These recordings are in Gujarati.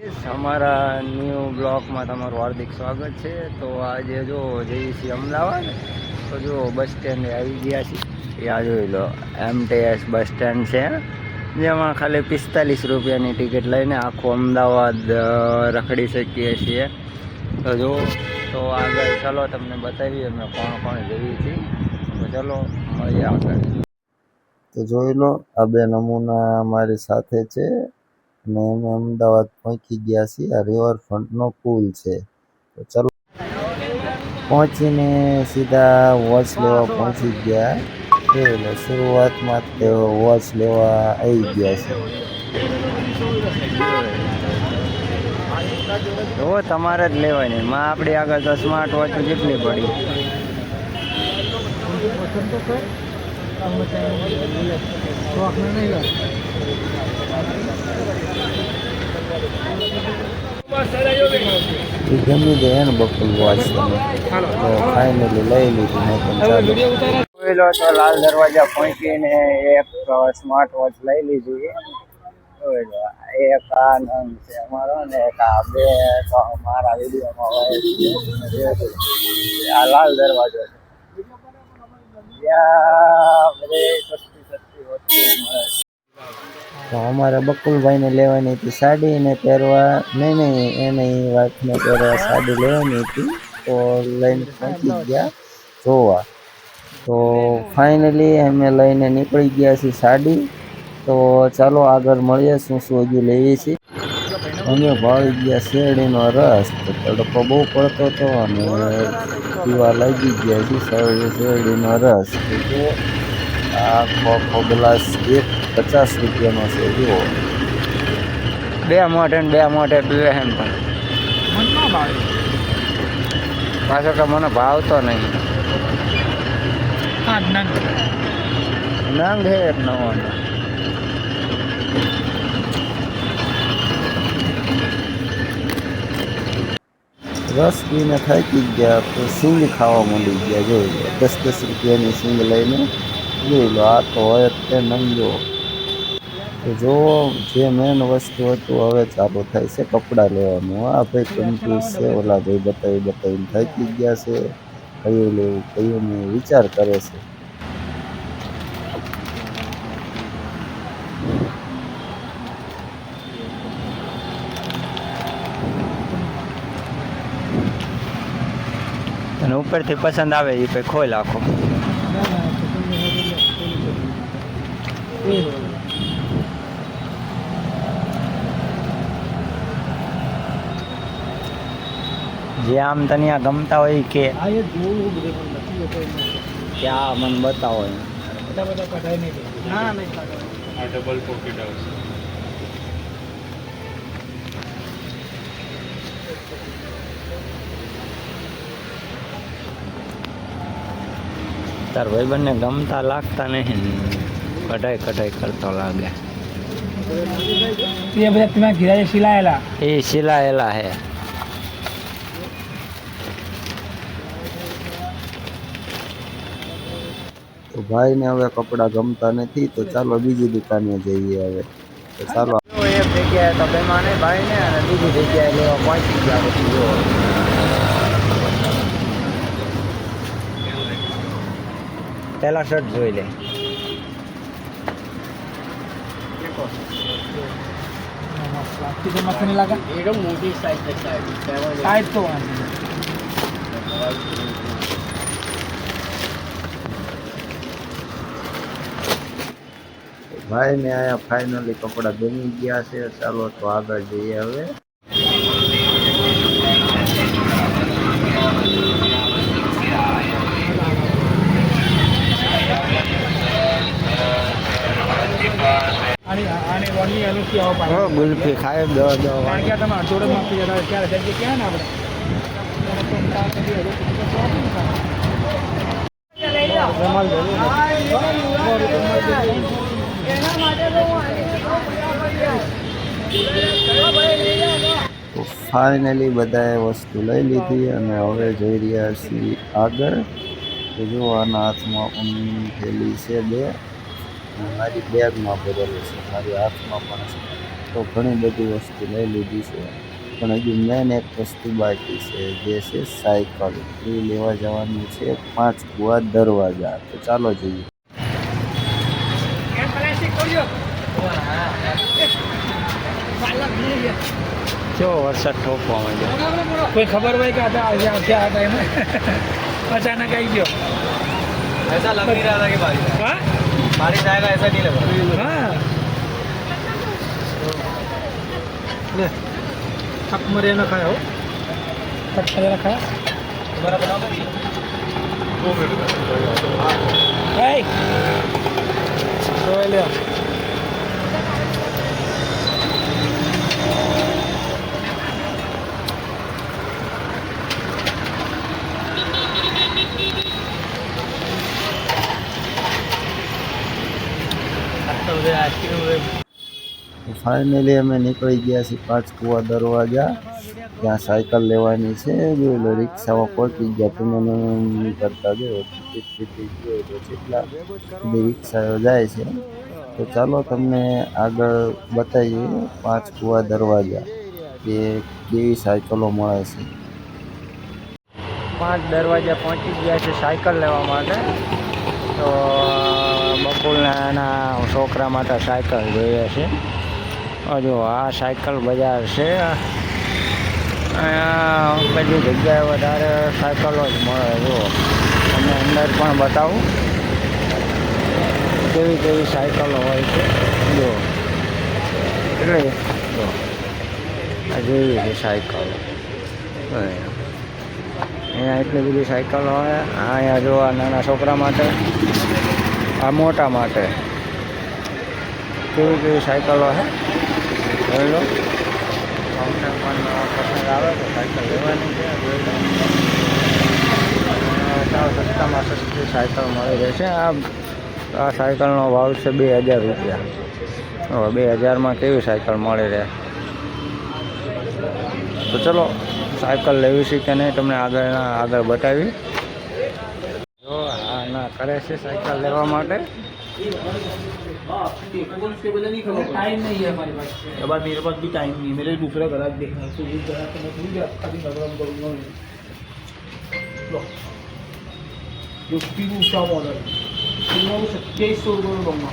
અમારા ન્યૂ બ્લોકમાં તમારું હાર્દિક સ્વાગત છે। તો આજે જો જઈએ છીએ અમદાવાદ, તો જો બસ સ્ટેન્ડે આવી ગયા છીએ। આ જોઈ લો MTS બસ સ્ટેન્ડ છે, જેમાં ખાલી 45 રૂપિયાની ટિકિટ લઈને આખું અમદાવાદ રખડી શકીએ છીએ। તો જો તો આગળ ચાલો તમને બતાવીએ અમે કોણ કોણ જઈએ છીએ। તો ચાલો મળીએ આગળ। તો જોઈ લો આ બે નમૂના અમારી સાથે છે અને અમે અમદાવાદ પહોંચી ગયા છીએ। આ રિવરફ્રન્ટનો પુલ છે। તો ચાલો પહોંચીને સીધા વોચ લેવા પહોંચી ગયા। એટલે શરૂઆતમાં તેઓ વોચ લેવા આવી ગયા છે। તો તમારે જ લેવાની, માં આપણી આગળ તો સ્માર્ટ વોચ જેટલી પડી। ગમી દે ને બકુલ વોચ તમે, તો ફાઇનલી લઈ લીધી। મેં પણ ચાલુ તો લાલ દરવાજા પહોંચીને એક સ્માર્ટ વોચ લઈ લીધી। એક આ નંગ છે અમારો ને એક આ બે મારા વિડીયોમાં હોય છે। આ લાલ દરવાજો છે, તો અમારે બકુલભાઈને લેવાની હતી સાડી ને પહેરવા, નહીં એને વાતને પહેરવા સાડી લેવાની હતી। તો લઈને પહોંચી ગયા જોવા। તો ફાઇનલી અમે લઈને નીકળી ગયા છીએ સાડી। તો ચાલો આગળ મળીએ શું હજુ લઈએ છીએ। અમે ભાળી ગયા શેરડીનો રસ। તો તડકો બહુ પડતો હતો અને પીવા લાગી ગયા છે શેરડીનો રસ। તો આખો ગ્લાસ 50 રૂપિયાનો છે। જુઓ બે મોઢે પીવે એમ, પણ પાછો કે મને ભાવતો નહીં। નંગ હે એક નવો રસ પીને થાકી ગયા તો સિંગ ખાવા માંડી ગયા। જોઈ લો 10 રૂપિયાની સિંગ લઈને, જોઈ લો આ તો હોય જ તે નંગો। તો જો જે મેન વસ્તુ હતું હવે ચાલુ થાય છે કપડાં લેવાનું। આ ભાઈ કન્ફ્યુઝ છે, ઓલા ભાઈ બતાવીને થાકી ગયા છે, કયું લેવું કયું નહીં વિચાર કરે છે। અને ઉપરથી પસંદ આવે એ પછી ખોલ આખો। જે આમ તને ગમતા હોય કે ક્યાં મને બતાવો। ડબલ પોકેટ આવશે। તાર ભાઈબંધને ગમતા લાગતા નહીં, કઢાઈ કરતો લાગે। ये બધા तुम्हें घिरा सिलाएला, એ સિલાયેલા હે। તો ભાઈને હવે કપડા ગમતા નથી, તો ચાલો બીજી દુકાને જઈએ હવે। તો ચાલો એક જગ્યાએ તો બેમાને ભાઈને અને બીજી જગ્યાએ લેવા પહોંચી ગયા। પછી જો પહેલા શર્ટ જોઈ લે। कितने मस्त नहीं लगा? एकदम मोटी साइज है, साइज तो ભાઈને આયા ફાઇનલી કપડા ગમી ગયા છે। ચાલો તો આગળ જઈએ હવે। આને વોની અનુસી આવો પાડો ગુલ્ફી ખાય દો કારણ કે તમે અડધોડમાં આપી જતા ત્યારે જગ્યા ક્યાં ને તો ફાઇનલી બધાએ વસ્તુ લઈ લીધી અને હવે જઈ રહ્યા છીએ આગળ। તો જો આના હાથમાં ઊનની થેલી છે બે, મારી બેગમાં ભરેલું છે, મારી હાથમાં પણ છે। તો ઘણી બધી વસ્તુ લઈ લીધી છે, પણ હજુ મેન એક વસ્તુ બાકી છે, જે છે સાયકલ. એ લેવા જવાનું છે 5 કુવા દરવાજા. તો ચાલો જઈએ. કેવો વરસાદ ઠોકવા માંડ્યો. કોઈ ખબર હોય કે આ ટાઈમે અચાનક આવી ગયો. ऐसा लग नहीं रहा था कि बारिश હા बारिश आएगा ऐसा नहीं लग रहा હા લે થક મરે ન ખાય હો થક મરે ન ખાય तुम्हारा बनाओ Hey! Rồi liền. ફાઇનલી અમે નીકળી ગયા છીએ 5 કુવા દરવાજા. ત્યાં સાયકલ લેવાની છે. જોઈ લો રિક્ષામાં પહોંચી ગયા. તમે કરતા જો ટિકિટ જોઈ લો જેટલા બધી રિક્ષાઓ જાય છે. તો ચાલો તમને આગળ બતાવીએ 5 કુવા દરવાજા કે કેવી સાયકલો મળે છે. 5 દરવાજા પહોંચી ગયા છે સાયકલ લેવા માટે. તો બકુલના છોકરા માટે સાયકલ જોઈએ છે. જો આ સાયકલ બજાર છે. અહીંયા બધી જગ્યાએ વધારે સાયકલો જ મળે. જો તમને અંદર પણ બતાવું કેવી કેવી સાયકલો હોય છે. જો એટલે જો આ જેવી છે સાયકલો. અહીંયા એટલી બધી સાયકલો હોય. અહીંયા જો આ નાના છોકરા માટે, આ મોટા માટે કેવી કેવી સાયકલો છે જોઈ લો. અમને પણ પસંદ આવે તો સાયકલ લેવાની છે. જોઈ લો સાવ સસ્તામાં સસ્તી સાયકલ મળી રહેશે. આ સાયકલનો ભાવ છે 2000 રૂપિયા. હવે 2000માં કેવી સાયકલ મળી રહે. તો ચલો સાયકલ લેવી છે કે નહીં તમને આગળ બતાવી. જો હા ના કરે છે સાયકલ લેવા માટે. टाइम नहीं है हमारे पास. अब मेरे पास भी टाइम नहीं है मेरे दूसरा ग्राहक देखना है तो ये जरा तो मैं भूल गया. खाली नगरम करूँगा. लो जो तीन ऊँचा मॉडल मैं वो 2700 रुपये में दूँगा.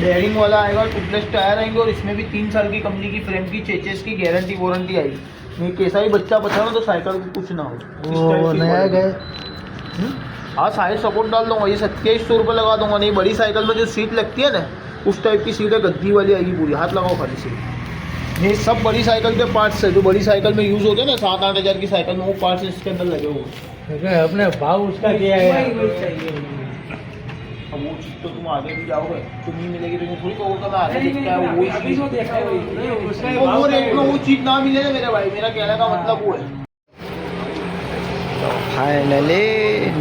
बेयरिंग वाला आएगा, टूथलेस टायर आएंगे और इसमें भी 3 साल की कंपनी की फ्रेम की चेचेस की गारंटी वारंटी आएगी. नहीं कैसा भी बच्चा बचा तो साइकिल को कुछ ना हो. वो नया गए. हाँ साइड सपोर्ट डाल दूंगा. ये 2700 रुपये लगा दूंगा. नहीं बड़ी साइकिल में जो सीट लगती है ना उस टाइप की सीट है, गद्दी वाली आएगी पूरी. हाथ लगाओ खाली सीट. ये सब बड़ी साइकिल के पार्ट्स है जो बड़ी साइकिल में यूज़ होते हैं ना 7-8 हज़ार की साइकिल में, वो पार्ट्स इसके अंदर लगे हुए हैं. अपने भाव उसका क्या है. अब वो चीज़ तो तुम आगे भी जाओगे तो नहीं मिलेगी. तुम्हें थोड़ी कहोगे मैं आगे देख के आया हूँ, वही चीज़. वो रेट में वो चीज़ ना मिले ना मेरे भाई. मेरा कहने का मतलब वो है. Finally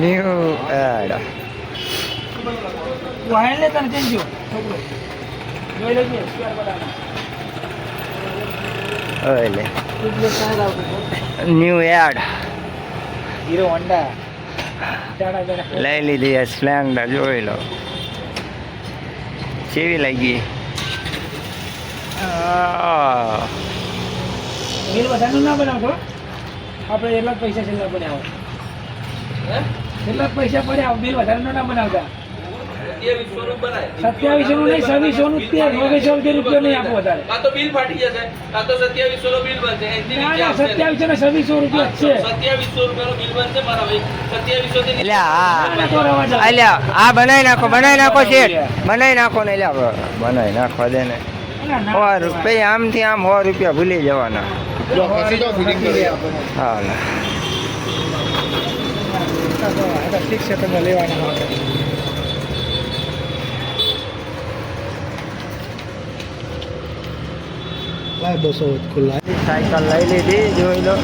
new add. વાયર લે તને કેમ જો જોઈ લેજે સ્ક્વેર બનાવવાનો. ઓલે એટલે સાહેબ આવતો ન્યૂ એડ હીરો હોન્ડા જાડા જાડા લઈ લીધી આ સ્પ્લેન્ડર. જોઈ લો કેવી લાગી. બિલ વધારે ના બનાવતો. આપણે એટલા જ પૈસા છેલ્લા બનાવો. એટલા જ પૈસા પડ્યા. બિલ વધારે ના બનાવતા. 2700 નું નહીં 2600 નું તે 2900 રૂપિયા નહીં આપો વધારે. કાં તો બિલ ફાટી જશે કાં તો 2700 નો બિલ બનશે. એની ના નીચે ના આવશે. 2700 ને 2600 રૂપિયા જ છે. 2700 રૂપિયાનો બિલ બનશે મારા ભાઈ. 2700 થી એટલે ના તો રવા જાવ. અલ્યા આ બનાવી નાખો શેઠ. બનાવી નાખો ને. એટલે બનાવી નાખવા દે ને. ના, ના. 100 રૂપિયા આમથી આમ 100 રૂપિયા ભૂલી જવાના. જો પછી તો ફિટિંગ કરી હા ઠીક છે તમે લેવાના માટે. બસો ખુલ્લા સાયકલ લઈ લીધી. જોઈ લો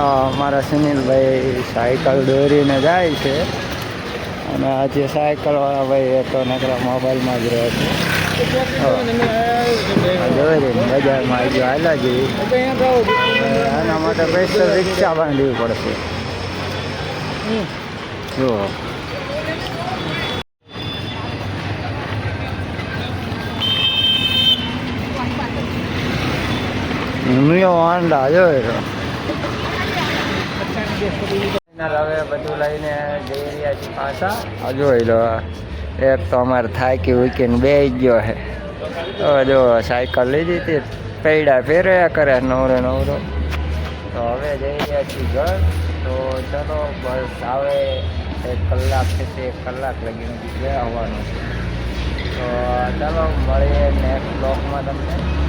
અમારા સુનિલભાઈ સાયકલ દોરીને જાય છે. અને આજે સાયકલવાળા ભાઈ એ તો નકરા મોબાઈલમાં જ રહે છે. દોરીને બજારમાં આવી હાલા જેવી. આના માટે સ્પેશિયલ રિક્ષા બાંધવી પડશે. જો મ્યો હોન્ડા જોઈ હવે બધું લઈને જઈ રહ્યા છીએ પાછા. આ જોઈ લો, એક તો અમારે થાય કે વીકેન્ડ બે ગયો છે. હવે જો સાયકલ લીધી હતી, પૈડા ફેરવ્યા કરે નવરો નવરો. તો હવે જઈ રહ્યા છીએ ઘર. તો ચલો બસ આવે 1 કલાક થશે, 1 કલાક લગીને ઘરે આવવાનું છે. તો ચાલો મળીએ નેક્સ્ટ બ્લોગમાં તમને.